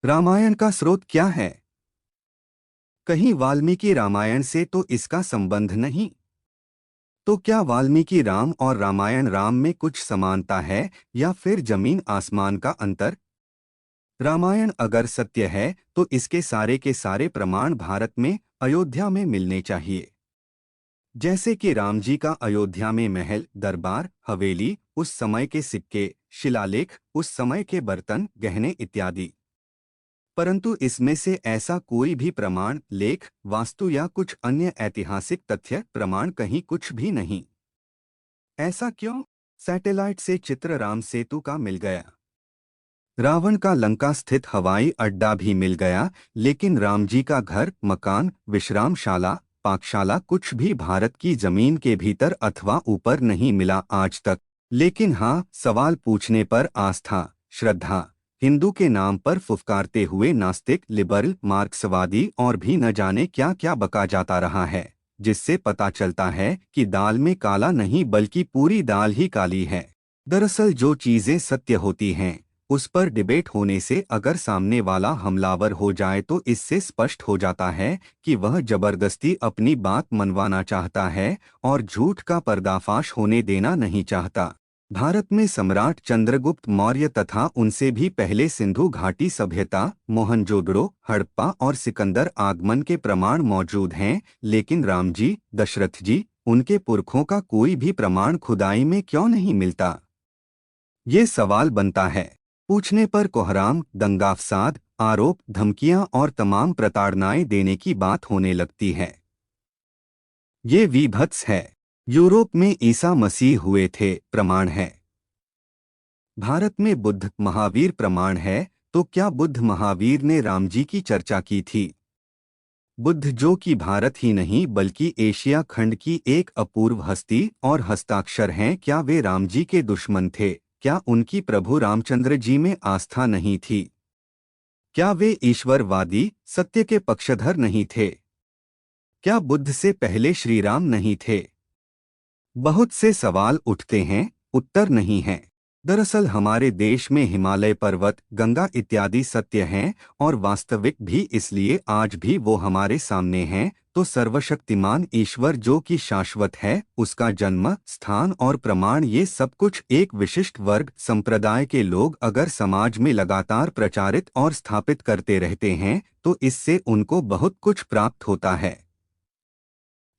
रामायण का स्रोत क्या है? कहीं वाल्मीकि रामायण से तो इसका संबंध नहीं। तो क्या वाल्मीकि राम और रामायण राम में कुछ समानता है या फिर जमीन आसमान का अंतर? रामायण अगर सत्य है तो इसके सारे के सारे प्रमाण भारत में अयोध्या में मिलने चाहिए। जैसे कि राम जी का अयोध्या में महल, दरबार, हवेली, उस समय के सिक्के, शिलालेख, उस समय के बर्तन, गहने इत्यादि। परंतु इसमें से ऐसा कोई भी प्रमाण, लेख, वास्तु या कुछ अन्य ऐतिहासिक तथ्य प्रमाण कहीं कुछ भी नहीं। ऐसा क्यों? सैटेलाइट से चित्र राम सेतु का मिल गया, रावण का लंका स्थित हवाई अड्डा भी मिल गया, लेकिन राम जी का घर, मकान, विश्रामशाला, पाकशाला कुछ भी भारत की जमीन के भीतर अथवा ऊपर नहीं मिला आज तक। लेकिन हाँ, सवाल पूछने पर आस्था, श्रद्धा, हिंदू के नाम पर फुफकारते हुए नास्तिक, लिबरल, मार्क्सवादी और भी न जाने क्या क्या बका जाता रहा है, जिससे पता चलता है कि दाल में काला नहीं बल्कि पूरी दाल ही काली है। दरअसल जो चीजें सत्य होती हैं उस पर डिबेट होने से अगर सामने वाला हमलावर हो जाए तो इससे स्पष्ट हो जाता है कि वह जबरदस्ती अपनी बात मनवाना चाहता है और झूठ का पर्दाफाश होने देना नहीं चाहता। भारत में सम्राट चंद्रगुप्त मौर्य तथा उनसे भी पहले सिंधु घाटी सभ्यता, मोहनजोदड़ो, हड़प्पा और सिकंदर आगमन के प्रमाण मौजूद हैं, लेकिन राम जी, दशरथ जी, उनके पुरखों का कोई भी प्रमाण खुदाई में क्यों नहीं मिलता? ये सवाल बनता है। पूछने पर कोहराम, दंगा-फसाद, आरोप, धमकियां और तमाम प्रताड़नाएं देने की बात होने लगती है। ये विभत्स है। यूरोप में ईसा मसीह हुए थे, प्रमाण है। भारत में बुद्ध, महावीर प्रमाण है। तो क्या बुद्ध महावीर ने राम जी की चर्चा की थी? बुद्ध जो कि भारत ही नहीं बल्कि एशिया खंड की एक अपूर्व हस्ती और हस्ताक्षर हैं, क्या वे राम जी के दुश्मन थे? क्या उनकी प्रभु रामचंद्र जी में आस्था नहीं थी? क्या वे ईश्वरवादी, सत्य के पक्षधर नहीं थे? क्या बुद्ध से पहले श्री राम नहीं थे? बहुत से सवाल उठते हैं, उत्तर नहीं है। दरअसल हमारे देश में हिमालय पर्वत, गंगा इत्यादि सत्य हैं और वास्तविक भी, इसलिए आज भी वो हमारे सामने हैं। तो सर्वशक्तिमान ईश्वर जो कि शाश्वत है, उसका जन्म स्थान और प्रमाण, ये सब कुछ एक विशिष्ट वर्ग संप्रदाय के लोग अगर समाज में लगातार प्रचारित और स्थापित करते रहते हैं तो इससे उनको बहुत कुछ प्राप्त होता है।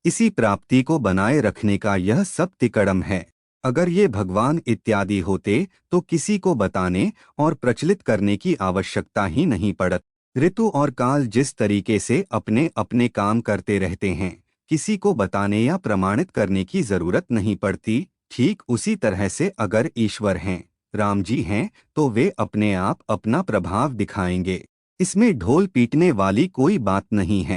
इसी प्राप्ति को बनाए रखने का यह सब तिकड़म है। अगर ये भगवान इत्यादि होते तो किसी को बताने और प्रचलित करने की आवश्यकता ही नहीं पड़त। ऋतु और काल जिस तरीके से अपने अपने काम करते रहते हैं, किसी को बताने या प्रमाणित करने की जरूरत नहीं पड़ती। ठीक उसी तरह से अगर ईश्वर हैं, राम जी हैं, तो वे अपने आप अपना प्रभाव दिखाएंगे। इसमें ढोल पीटने वाली कोई बात नहीं है।